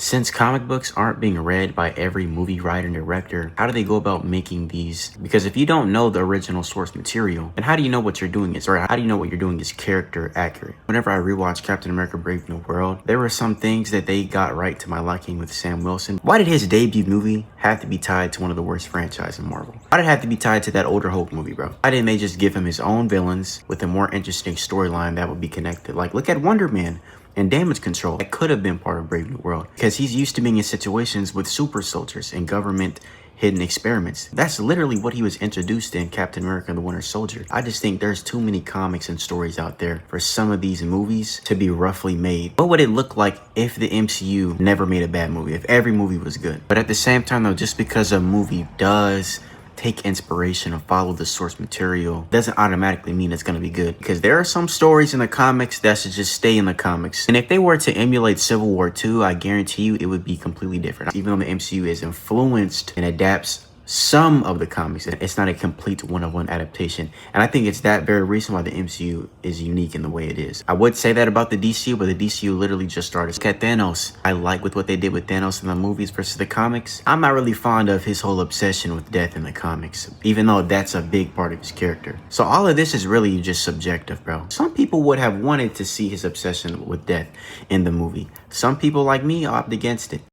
Since comic books aren't being read by every movie writer and director, how do they go about making these? Because if you don't know the original source material, then how do you know what you're doing is, or how do you know what you're doing is character accurate? Whenever I rewatched Captain America Brave New World, there were some things that they got right to my liking with Sam Wilson. Why did his debut movie have to be tied to one of the worst franchises in Marvel? Why did it have to be tied to that older Hulk movie, bro? Why didn't they just give him his own villains with a more interesting storyline that would be connected? Like, look at Wonder Man and Damage Control. That could have been part of Brave New World because he's used to being in situations with super soldiers and government hidden experiments. That's literally what he was introduced in Captain America and the Winter Soldier. I just think there's too many comics and stories out there for some of these movies to be roughly made. What would it look like if the MCU never made a bad movie, if every movie was good? But at the same time though, just because a movie does take inspiration and follow the source material doesn't automatically mean it's going to be good, because there are some stories in the comics that should just stay in the comics. And if they were to emulate Civil War 2, I guarantee you it would be completely different. Even though the MCU is influenced and adapts some of the comics, it's not a complete one-of-one adaptation. And I think it's that very reason why the MCU is unique in the way it is. I would say that about the DCU, but the DCU literally just started. Look at Thanos. I like with what they did with Thanos in the movies versus the comics. I'm not really fond of his whole obsession with death in the comics, even though that's a big part of his character. So all of this is really just subjective, bro. Some people would have wanted to see his obsession with death in the movie. Some people like me opt against it.